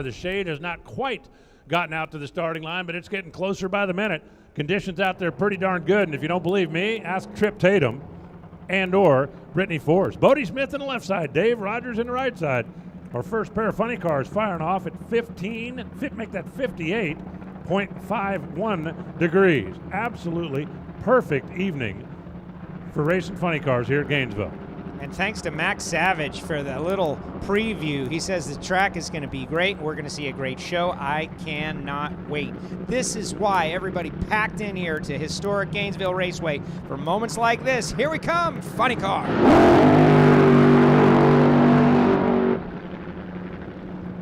far. The shade has not quite gotten out to the starting line, but it's getting closer by the minute. Conditions out there pretty darn good, and if you don't believe me, ask Trip Tatum and or Brittany Force. Bodie Smith on the left side, Dave Rogers in the right side. Our first pair of funny cars firing off at 58.51 degrees. Absolutely perfect evening for racing funny cars here at Gainesville. And thanks to Max Savage for the little preview. He says the track is going to be great. We're going to see a great show. I cannot wait. This is why everybody packed in here to historic Gainesville Raceway for moments like this. Here we come, funny car.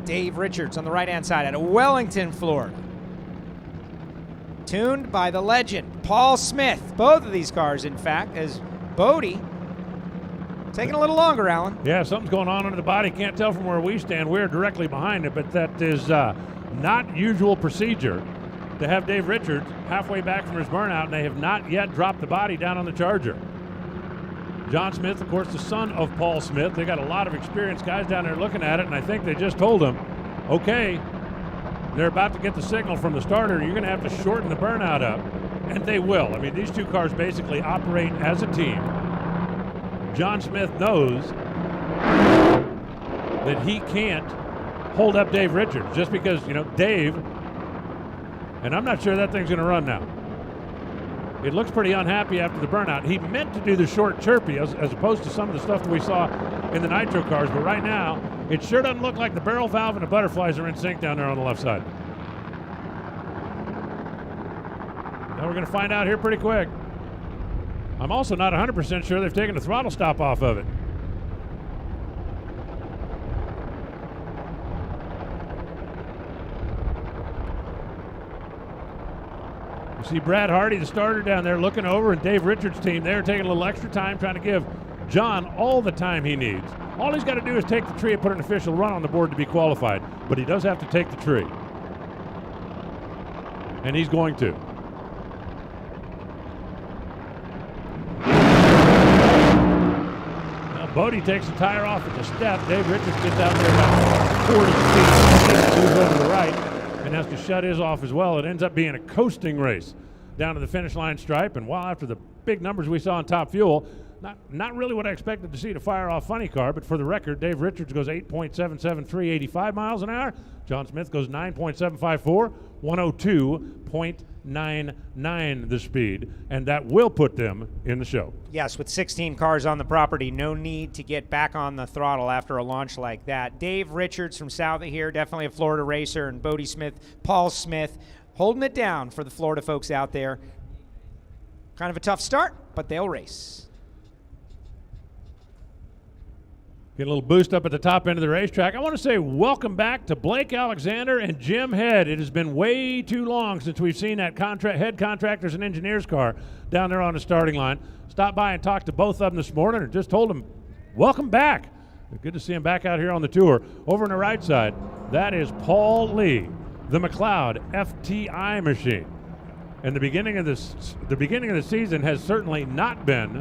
Dave Richards on the right-hand side out of Wellington, Florida. Tuned by the legend, Paul Smith. Both of these cars, in fact, as Bodie. Taking a little longer, Alan. Yeah, something's going on under the body. Can't tell from where we stand. We're directly behind it, but that is not usual procedure to have Dave Richards halfway back from his burnout, and they have not yet dropped the body down on the Charger. John Smith, of course, the son of Paul Smith. They got a lot of experienced guys down there looking at it, and I think they just told him, okay, they're about to get the signal from the starter. You're going to have to shorten the burnout up, and they will. I mean, these two cars basically operate as a team. John Smith knows that he can't hold up Dave Richards just because, Dave, and I'm not sure that thing's going to run now. It looks pretty unhappy after the burnout. He meant to do the short chirpy as opposed to some of the stuff that we saw in the nitro cars, but right now it sure doesn't look like the barrel valve and the butterflies are in sync down there on the left side. Now we're going to find out here pretty quick. I'm also not 100% sure they've taken the throttle stop off of it. You see Brad Hardy, the starter down there, looking over, and Dave Richards' team, they're taking a little extra time trying to give John all the time he needs. All he's got to do is take the tree and put an official run on the board to be qualified, but he does have to take the tree. And he's going to. Bodie takes the tire off at the step. Dave Richards gets out there about 40 feet, moves over to the right, and has to shut his off as well. It ends up being a coasting race down to the finish line stripe. And while after the big numbers we saw in Top Fuel, not really what I expected to see to fire off funny car, but for the record, Dave Richards goes 8.773, 85 miles an hour. John Smith goes 9.754, 102.99 the speed, and that will put them in the show. Yes, with 16 cars on the property, no need to get back on the throttle after a launch like that. Dave Richards from south of here, definitely a Florida racer, and Bodie Smith, Paul Smith, holding it down for the Florida folks out there. Kind of a tough start, but they'll race. Get a little boost up at the top end of the racetrack. I want to say welcome back to Blake Alexander and Jim Head. It has been way too long since we've seen that head contractors and engineers car down there on the starting line. Stopped by and talked to both of them this morning and just told them, welcome back. Good to see him back out here on the tour. Over on the right side, that is Paul Lee, the McLeod FTI machine. And the beginning of the season has certainly not been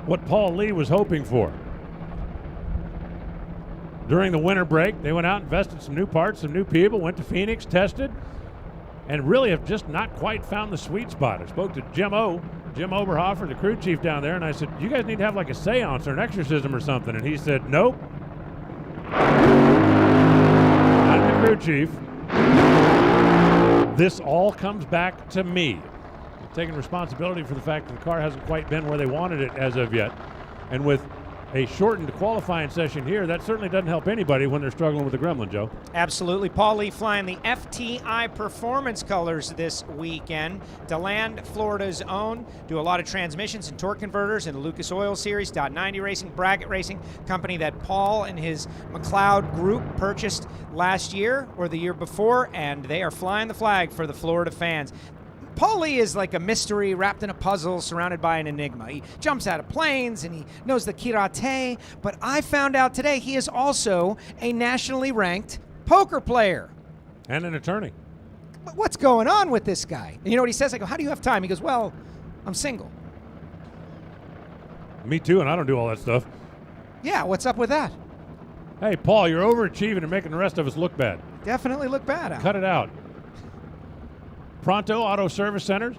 what Paul Lee was hoping for. During the winter break, they went out, invested some new parts, some new people, went to Phoenix, tested, and really have just not quite found the sweet spot. I spoke to Jim Oberhofer, the crew chief down there, and I said, you guys need to have like a seance or an exorcism or something. And he said, nope. I'm the crew chief. This all comes back to me. I'm taking responsibility for the fact that the car hasn't quite been where they wanted it as of yet. And with a shortened qualifying session here, that certainly doesn't help anybody when they're struggling with the gremlin, Joe. Absolutely. Paul Lee flying the FTI performance colors this weekend. DeLand, Florida's own. Do a lot of transmissions and torque converters in the Lucas Oil Series. .90 Racing, Bracket Racing, company that Paul and his McLeod group purchased last year or the year before, and they are flying the flag for the Florida fans. Paul Lee is like a mystery wrapped in a puzzle surrounded by an enigma. He jumps out of planes and he knows the karate, but I found out today he is also a nationally ranked poker player. And an attorney. What's going on with this guy? And you know what he says? I go, how do you have time? He goes, well, I'm single. Me too, and I don't do all that stuff. Yeah, what's up with that? Hey, Paul, you're overachieving and making the rest of us look bad. definitely look bad out. Cut it out. Pronto Auto Service Centers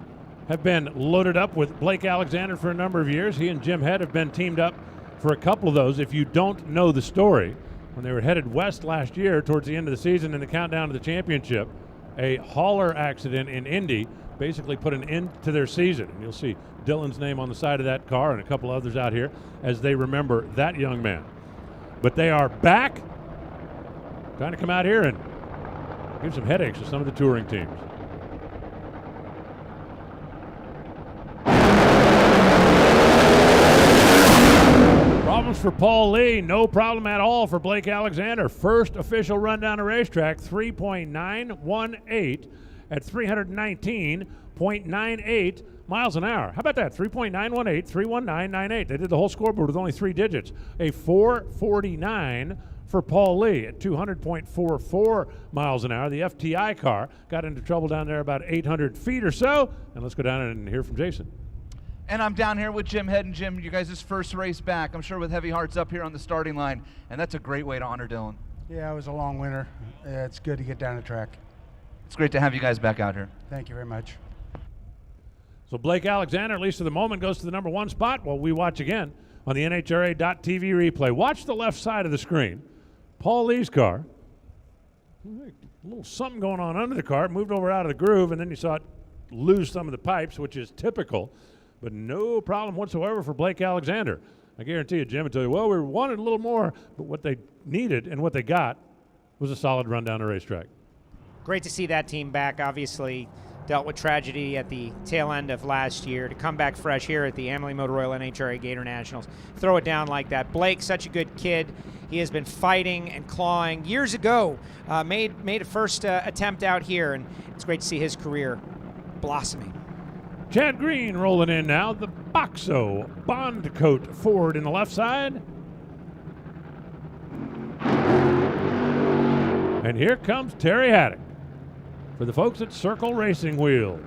have been loaded up with Blake Alexander for a number of years. He and Jim Head have been teamed up for a couple of those. If you don't know the story, when they were headed west last year towards the end of the season in the countdown to the championship, a hauler accident in Indy basically put an end to their season. And you'll see Dylan's name on the side of that car and a couple others out here as they remember that young man. But they are back, trying to come out here and give some headaches to some of the touring teams. Problems for Paul Lee, no problem at all for Blake Alexander. First official run down the racetrack, 3.918 at 319.98 miles an hour. How about that? 3.918, 319.98. They did the whole scoreboard with only 3 digits. A 449 for Paul Lee at 200.44 miles an hour. The FTI car got into trouble down there about 800 feet or so. And let's go down and hear from Jason. And I'm down here with Jim Head. And Jim, you guys' first race back, I'm sure with heavy hearts up here on the starting line, and that's a great way to honor Dylan. Yeah, it was a long winter. It's good to get down the track. It's great to have you guys back out here. Thank you very much. So Blake Alexander, at least for the moment, goes to the number 1 spot while we watch again on the NHRA.TV replay. Watch the left side of the screen. Paul Lee's car. A little something going on under the car. It moved over out of the groove, and then you saw it lose some of the pipes, which is typical. But no problem whatsoever for Blake Alexander. I guarantee you, Jim would tell you, well, we wanted a little more, but what they needed and what they got was a solid run down the racetrack. Great to see that team back. Obviously dealt with tragedy at the tail end of last year. To come back fresh here at the Amalie Motor Oil NHRA Gatornationals, throw it down like that. Blake, such a good kid. He has been fighting and clawing. Years ago, made a first attempt out here, and it's great to see his career blossoming. Chad Green rolling in now. The Boxo Bond Coat Ford in the left side. And here comes Terry Haddock for the folks at Circle Racing Wheels.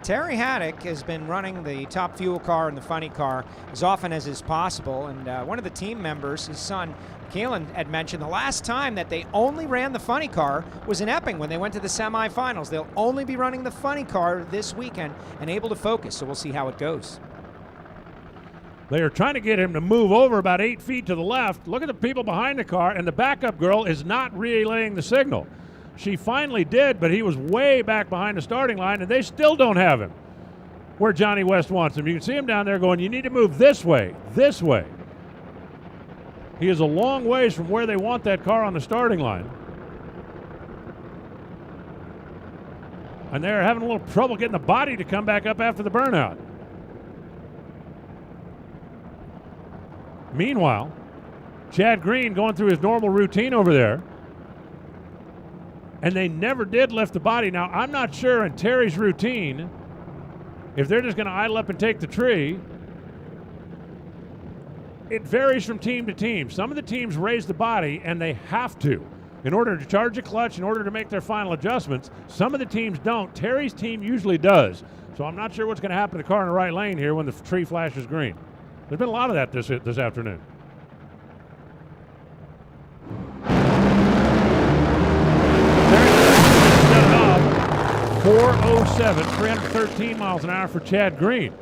Terry Haddock has been running the top fuel car and the funny car as often as is possible, and one of the team members, his son, Keelan, had mentioned the last time that they only ran the funny car was in Epping when they went to the semifinals. They'll only be running the funny car this weekend and able to focus, so we'll see how it goes. They are trying to get him to move over about 8 feet to the left. Look at the people behind the car, and the backup girl is not relaying the signal. She finally did, but he was way back behind the starting line, and they still don't have him where Johnny West wants him. You can see him down there going, you need to move this way, this way. He is a long ways from where they want that car on the starting line. And they're having a little trouble getting the body to come back up after the burnout. Meanwhile, Chad Green going through his normal routine over there. And they never did lift the body. Now, I'm not sure in Terry's routine if they're just going to idle up and take the tree. It varies from team to team. Some of the teams raise the body, and they have to in order to charge a clutch, in order to make their final adjustments. Some of the teams don't. Terry's team usually does. So I'm not sure what's going to happen to the car in the right lane here when the tree flashes green. There's been a lot of that this afternoon. 407, 313 miles an hour for Chad Green.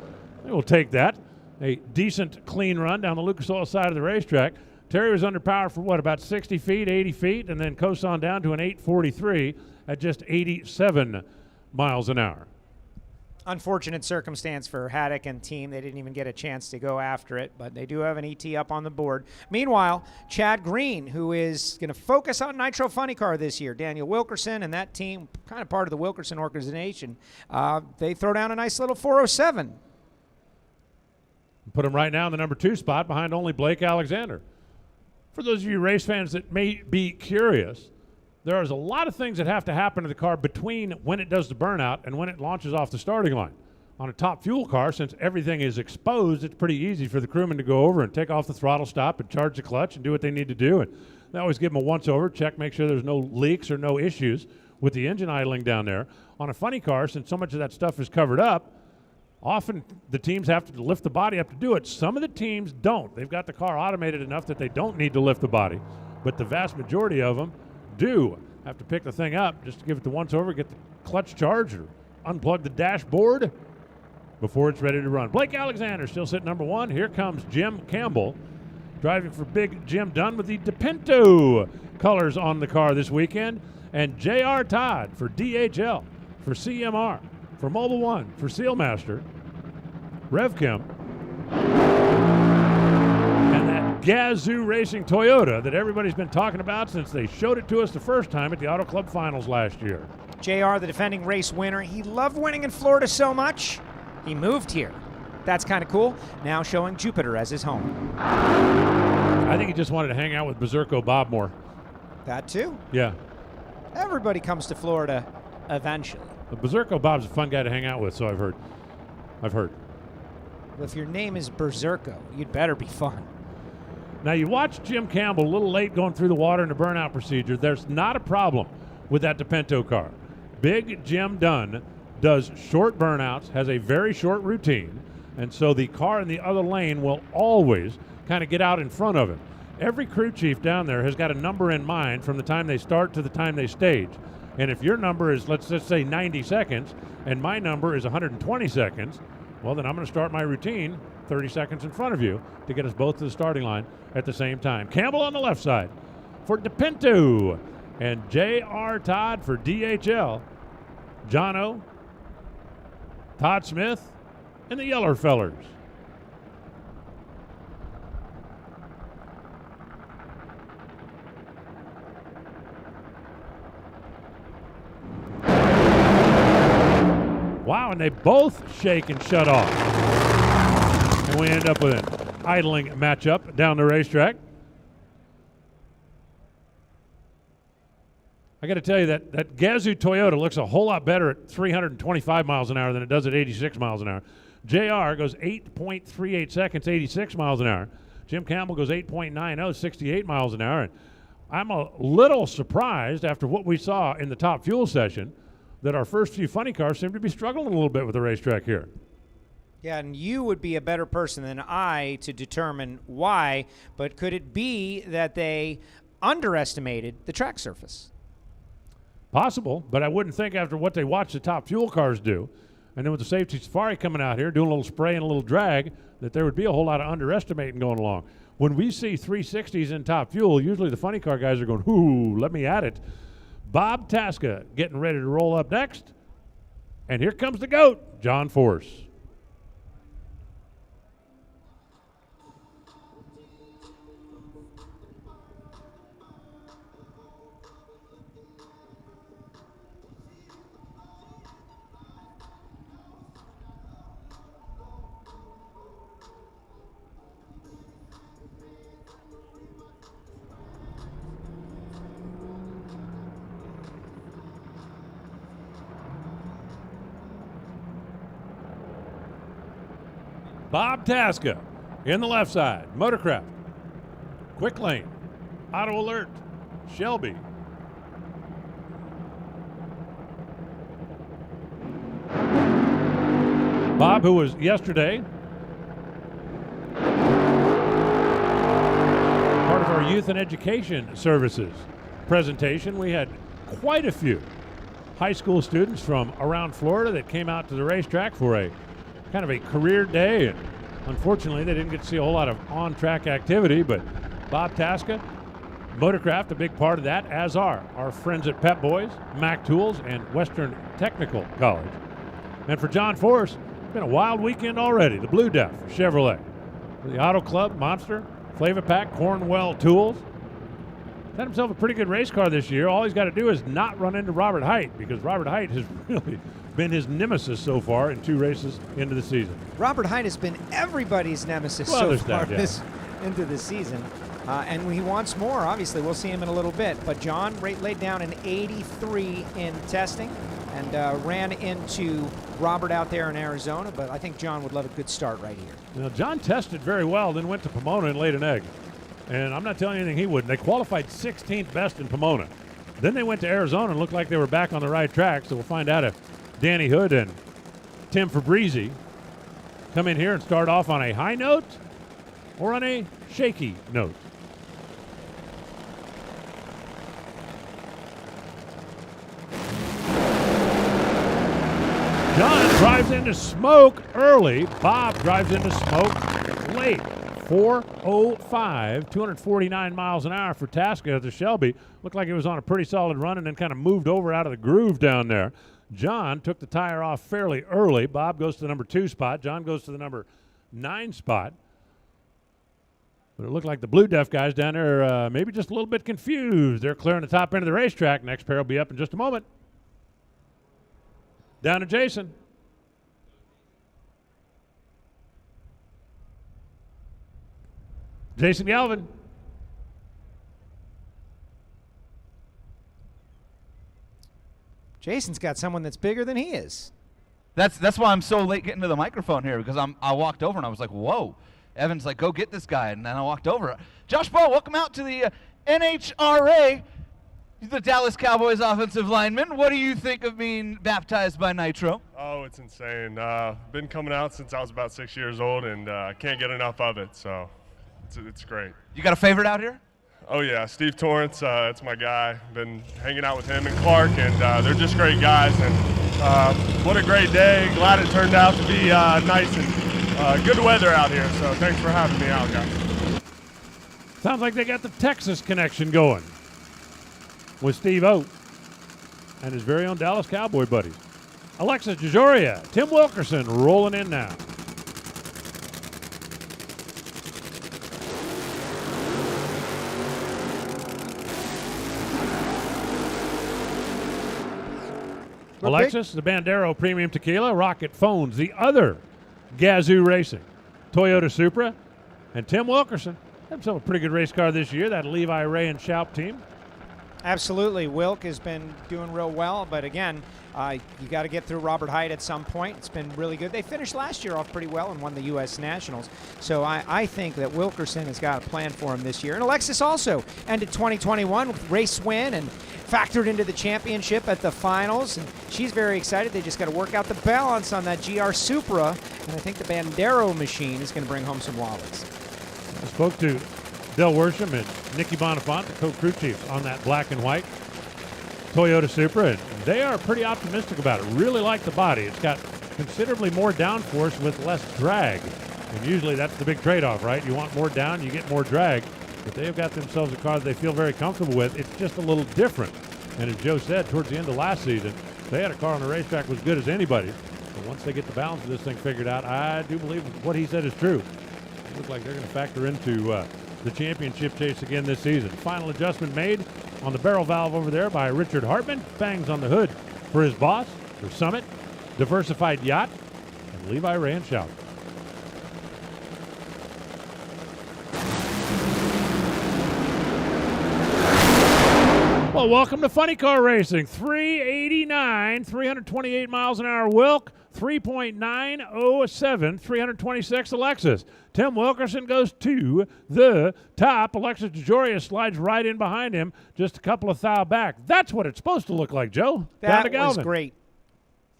We'll take that. A decent, clean run down the Lucas Oil side of the racetrack. Terry was under power for what, about 60 feet, 80 feet, and then coasts on down to an 843 at just 87 miles an hour. Unfortunate circumstance for Haddock and team. They didn't even get a chance to go after it, but they do have an ET up on the board. Meanwhile, Chad Green, who is going to focus on Nitro Funny Car this year, Daniel Wilkerson and that team, kind of part of the Wilkerson organization, they throw down a nice little 407. Put him right now in the number 2 spot behind only Blake Alexander. For those of you race fans that may be curious, there is a lot of things that have to happen to the car between when it does the burnout and when it launches off the starting line. On a top fuel car, since everything is exposed, it's pretty easy for the crewman to go over and take off the throttle stop and charge the clutch and do what they need to do. And they always give them a once-over, check, make sure there's no leaks or no issues with the engine idling down there. On a funny car, since so much of that stuff is covered up, Often the teams have to lift the body up to do it. Some of the teams don't. They've got the car automated enough that they don't need to lift the body, but the vast majority of them do have to pick the thing up just to give it the once over, get the clutch charge, or unplug the dashboard before it's ready to run. Blake Alexander still sitting number 1. Here comes Jim Campbell driving for Big Jim Dunn with the DePinto colors on the car this weekend, and J.R. Todd for DHL, for CMR, for Mobile One, for Sealmaster, RevChem, and that Gazoo Racing Toyota that everybody's been talking about since they showed it to us the first time at the Auto Club Finals last year. JR, the defending race winner, he loved winning in Florida so much, he moved here. That's kind of cool. Now showing Jupiter as his home. I think he just wanted to hang out with Berserko Bob more. That too. Yeah. Everybody comes to Florida eventually. But Berserko Bob's a fun guy to hang out with, so I've heard. Well, if your name is Berserko, you'd better be fun. Now, you watch Jim Campbell a little late going through the water in the burnout procedure. There's not a problem with that DePinto car. Big Jim Dunn does short burnouts, has a very short routine, and so the car in the other lane will always kind of get out in front of it. Every crew chief down there has got a number in mind from the time they start to the time they stage. And if your number is, let's just say 90 seconds, and my number is 120 seconds, well, then I'm going to start my routine 30 seconds in front of you to get us both to the starting line at the same time. Campbell on the left side for DePinto, and J.R. Todd for DHL. Jono, Todd Smith, and the Yeller fellers. Wow, and they both shake and shut off. And we end up with an idling matchup down the racetrack. I got to tell you that Gazoo Toyota looks a whole lot better at 325 miles an hour than it does at 86 miles an hour. JR goes 8.38 seconds, 86 miles an hour. Jim Campbell goes 8.90, 68 miles an hour. And I'm a little surprised after what we saw in the top fuel session that our first few funny cars seem to be struggling a little bit with the racetrack here. Yeah, and you would be a better person than I to determine why, but could it be that they underestimated the track surface? Possible, but I wouldn't think after what they watched the top fuel cars do, and then with the safety safari coming out here, doing a little spray and a little drag, that there would be a whole lot of underestimating going along. When we see 360s in top fuel, usually the funny car guys are going, "Ooh, let me at it." Bob Tasca getting ready to roll up next. And here comes the GOAT, John Force. Bob Tasca in the left side. Motorcraft, Quick Lane, Auto Alert, Shelby. Bob, who was yesterday part of our youth and education services presentation. We had quite a few high school students from around Florida that came out to the racetrack for a kind of a career day, and unfortunately they didn't get to see a whole lot of on-track activity, but Bob Tasca, Motorcraft, a big part of that, as are our friends at Pep Boys, Mac Tools, and Western Technical College. And for John Force, it's been a wild weekend already. The Blue Def Chevrolet, the Auto Club, Monster, Flavapack, Cornwell Tools. Had himself a pretty good race car this year. All he's got to do is not run into Robert Height, because Robert Height has really been his nemesis so far in 2 races into the season. Robert Height has been everybody's nemesis so far into the season. And he wants more, obviously. We'll see him in a little bit. But John laid down an 83 in testing and ran into Robert out there in Arizona. But I think John would love a good start right here. Now, John tested very well, then went to Pomona and laid an egg. And I'm not telling you anything he wouldn't. They qualified 16th best in Pomona. Then they went to Arizona and looked like they were back on the right track. So we'll find out if Danny Hood and Tim Fabrizi come in here and start off on a high note or on a shaky note? John drives into smoke early. Bob drives into smoke late. 4:05, 249 miles an hour for Tasca at the Shelby. Looked like it was on a pretty solid run and then kind of moved over out of the groove down there. John took the tire off fairly early. Bob goes to the number 2 spot. John goes to the number 9 spot. But it looked like the Blue Deaf guys down there maybe just a little bit confused. They're clearing the top end of the racetrack. Next pair will be up in just a moment. Down to Jason. Jason Galvin. Jason's got someone that's bigger than he is. That's why I'm so late getting to the microphone here, because I walked over and I was like, whoa. Evan's like, go get this guy. And then I walked over. Josh Ball, welcome out to the NHRA, the Dallas Cowboys offensive lineman. What do you think of being baptized by Nitro? Oh, it's insane. Been coming out since I was about 6 years old, and can't get enough of it, so it's great. You got a favorite out here? Oh, yeah, Steve Torrance, that's my guy. Been hanging out with him and Clark, and they're just great guys. And what a great day. Glad it turned out to be nice and good weather out here, so thanks for having me out, guys. Sounds like they got the Texas connection going with Steve Oat and his very own Dallas Cowboy buddies. Alexis DeJoria, Tim Wilkerson rolling in now. Alexis, the Bandero Premium Tequila, Rocket Phones, the other Gazoo Racing, Toyota Supra, and Tim Wilkerson. Himself a pretty good race car this year, that Levi Ray and Schaup team. Absolutely. Wilk has been doing real well, but again, you got to get through Robert Hyde at some point. It's been really good. They finished last year off pretty well and won the U.S. Nationals. So I think that Wilkerson has got a plan for him this year. And Alexis also ended 2021 with race win and factored into the championship at the finals. And she's very excited. They just got to work out the balance on that GR Supra. And I think the Bandero machine is going to bring home some wallets. I spoke to Del Worsham and Nikki Bonifant, the co-crew chief, on that black and white Toyota Supra, and they are pretty optimistic about it. Really like the body. It's got considerably more downforce with less drag, and usually that's the big trade-off, right? You want more down, you get more drag, but they've got themselves a car that they feel very comfortable with. It's just a little different, and as Joe said, towards the end of last season, they had a car on the racetrack was good as anybody, but once they get the balance of this thing figured out, I do believe what he said is true. It looks like they're going to factor into the championship chase again this season. Final adjustment made on the barrel valve over there by Richard Hartman. Bangs on the hood for his boss, for Summit, Diversified Yacht, and Levi Ray and Schaup. Well, welcome to Funny Car Racing. 389, 328 miles an hour Wilk, 3.907, 326 Alexis. Tim Wilkerson goes to the top. Alexis DeJoria slides right in behind him, just a couple of thou back. That's what it's supposed to look like, Joe. Down to That Galvin. was great.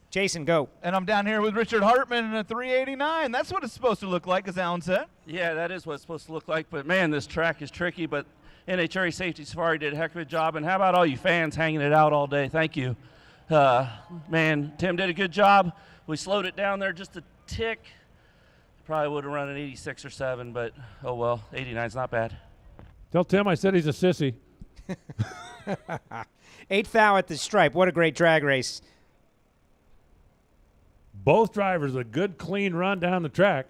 Jason, go. And I'm down here with Richard Hartman in a 389. That's what it's supposed to look like, as Alan said. Yeah, that is what it's supposed to look like. But, man, this track is tricky. But NHRA Safety Safari did a heck of a job. And how about all you fans hanging it out all day? Thank you. Man, Tim did a good job. We slowed it down there just a tick. Probably would have run an 86 or 7, but oh well, 89's not bad. Tell Tim I said he's a sissy. 8th thou at the stripe. What a great drag race. Both drivers a good, clean run down the track.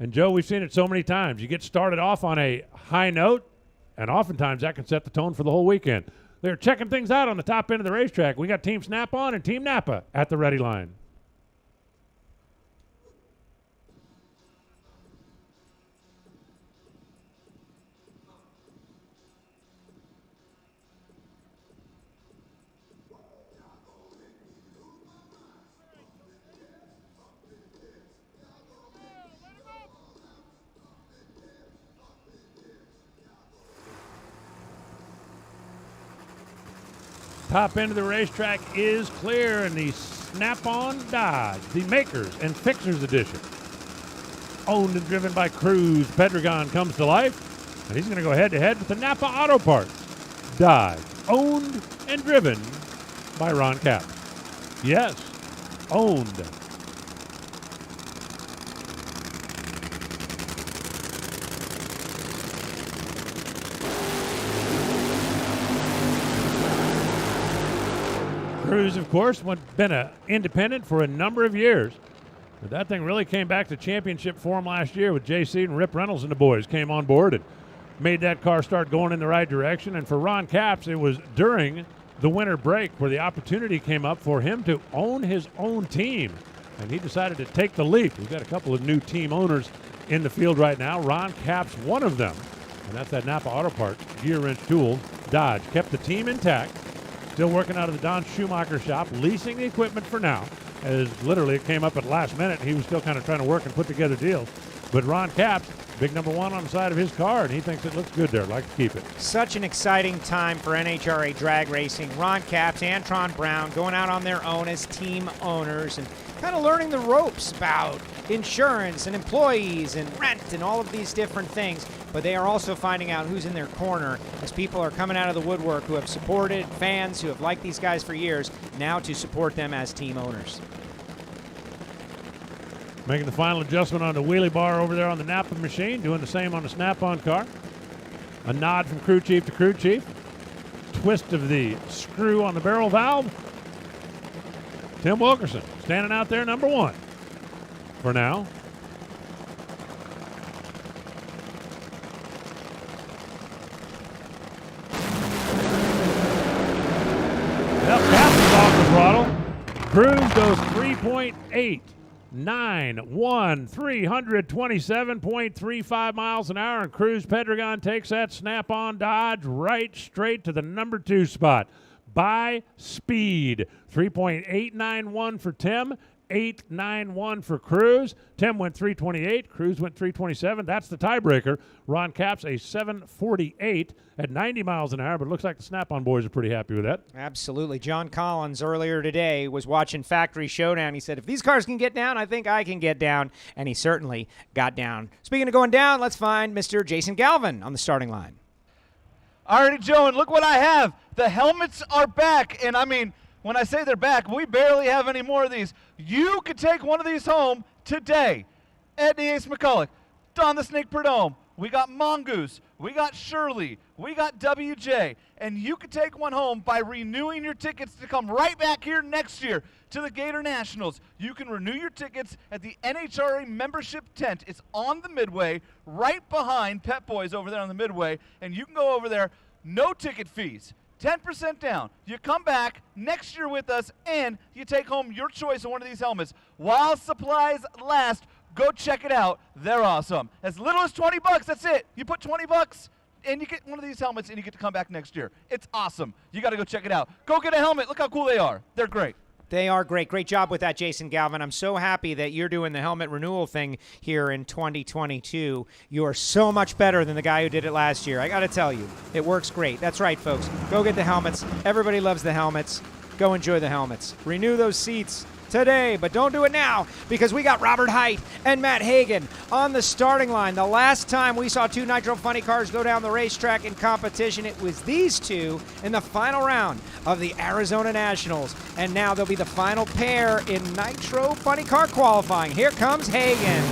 And, Joe, we've seen it so many times. You get started off on a high note, and oftentimes that can set the tone for the whole weekend. They're checking things out on the top end of the racetrack. We got Team Snap-on and Team Napa at the ready line. Top end of the racetrack is clear in the Snap-on Dodge, the Makers and Fixers edition. owned and driven by Cruz Pedregon, comes to life, and he's going to go head-to-head with the Napa Auto Parts Dodge, owned and driven by Ron Capps. Yes, owned. Cruz, of course, been an independent for a number of years. But that thing really came back to championship form last year with JC and Rip Reynolds and the boys came on board and made that car start going in the right direction. And for Ron Capps, it was during the winter break where the opportunity came up for him to own his own team. And he decided to take the leap. We've got a couple of new team owners in the field right now. Ron Capps, one of them. And that's that Napa Auto Parts gear wrench tool. Dodge kept the team intact. Still working out of the Don Schumacher shop, leasing the equipment for now, as literally it came up at the last minute. He was still kind of trying to work and put together deals. But Ron Capps, big number one on the side of his car, and he thinks it looks good there. I'd like to keep it. Such an exciting time for NHRA drag racing. Ron Capps, Antron Brown going out on their own as team owners and kind of learning the ropes about insurance and employees and rent and all of these different things. But they are also finding out who's in their corner as people are coming out of the woodwork who have supported, fans who have liked these guys for years, now to support them as team owners. Making the final adjustment on the wheelie bar over there on the Napa machine, doing the same on the Snap-on car. A nod from crew chief to crew chief. Twist of the screw on the barrel valve. Tim Wilkerson standing out there number one for now. Well, Capps is off the throttle. Cruz goes 3.891, 327.35 miles an hour, and Cruz Pedregon takes that Snap-on Dodge right straight to the number 2 spot by speed. 3.891 for Tim, 891 for Cruz. Tim went 328, Cruz went 327. That's the tiebreaker. Ron Capps a 748 at 90 miles an hour, but it looks like the Snap-on boys are pretty happy with that. Absolutely. John Collins earlier today was watching Factory Showdown. He said, if these cars can get down, I think I can get down. And he certainly got down. Speaking of going down, let's find Mr. Jason Galvin on the starting line. Alrighty, Joe, and look what I have. The helmets are back, and I mean, when I say they're back, we barely have any more of these. You could take one of these home today. Eddie Ace McCulloch, Don the Snake Perdome, we got Mongoose, we got Shirley, we got WJ, and you could take one home by renewing your tickets to come right back here next year to the Gatornationals. You can renew your tickets at the NHRA membership tent. It's on the Midway, right behind Pep Boys over there on the Midway, and you can go over there, no ticket fees. 10% down. You come back next year with us, and you take home your choice of one of these helmets. While supplies last, go check it out. They're awesome. As little as 20 bucks, that's it. You put 20 bucks, and you get one of these helmets, and you get to come back next year. It's awesome. You got to go check it out. Go get a helmet. Look how cool they are. They're great. They are great. Great job with that, Jason Galvin. I'm so happy that you're doing the helmet renewal thing here in 2022. You are so much better than the guy who did it last year. I got to tell you, it works great. That's right, folks. Go get the helmets. Everybody loves the helmets. Go enjoy the helmets. Renew those seats today, but don't do it now because we got Robert Height and Matt Hagan on the starting line. The last time we saw two Nitro Funny cars go down the racetrack in competition, it was these two in the final round of the Arizona Nationals, and now they'll be the final pair in Nitro Funny car qualifying. Here comes Hagan.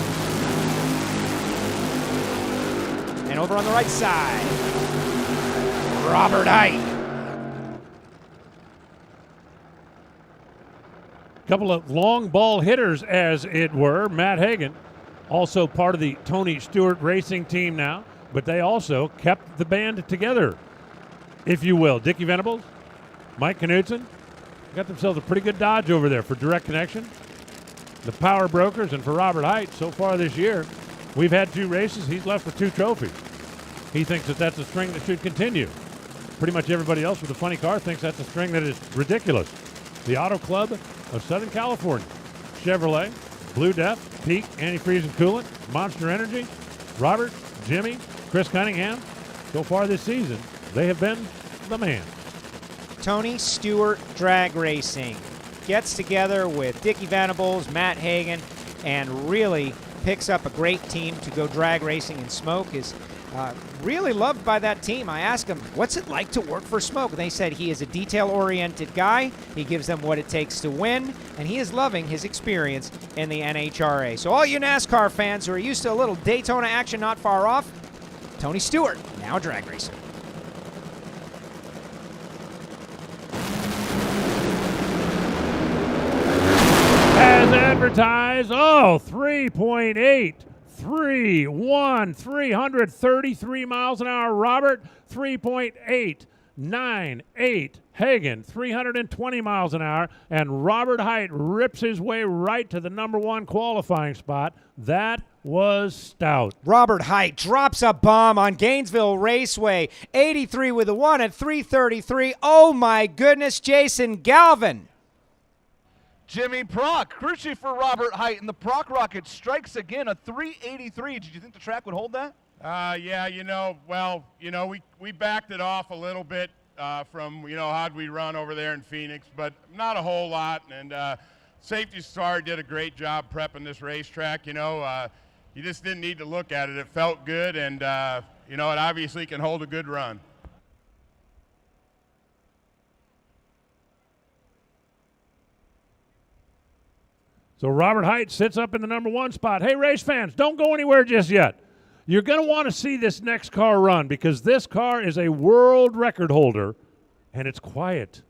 And over on the right side, Robert Height. Couple of long ball hitters, as it were. Matt Hagan, also part of the Tony Stewart racing team now, but they also kept the band together, if you will. Dickie Venables, Mike Knudsen, got themselves a pretty good Dodge over there for direct connection. The Power Brokers, and for Robert Height, so far this year, we've had 2 races. He's left with 2 trophies. He thinks that that's a string that should continue. Pretty much everybody else with a funny car thinks that's a string that is ridiculous. The Auto Club of Southern California, Chevrolet, Blue Death, Peak, Antifreeze and Coolant, Monster Energy, Robert, Jimmy, Chris Cunningham. So far this season, they have been the man. Tony Stewart Drag Racing gets together with Dickie Venables, Matt Hagan, and really picks up a great team to go drag racing, and Smoke is really loved by that team. I asked him, what's it like to work for Smoke? And they said he is a detail-oriented guy. He gives them what it takes to win, and he is loving his experience in the NHRA. So all you NASCAR fans who are used to a little Daytona action not far off, Tony Stewart, now a drag racer. As advertised, 3.33 miles an hour, Robert. 3.898, Hagan. 320 miles an hour. And Robert Height rips his way right to the #1 qualifying spot. That was stout. Robert Height drops a bomb on Gainesville Raceway. 83 with a 1 at 333. Oh, my goodness, Jason Galvin. Jimmy Prock, crew chief for Robert Height, and the Prock Rocket strikes again, a 383. Did you think the track would hold that? Yeah, we backed it off a little bit from, how'd we run over there in Phoenix, but not a whole lot. And Safety Star did a great job prepping this racetrack. You just didn't need to look at it. It felt good, and, it obviously can hold a good run. So Robert Height sits up in the #1 spot. Hey, race fans, don't go anywhere just yet. You're going to want to see this next car run because this car is a world record holder, and it's quiet.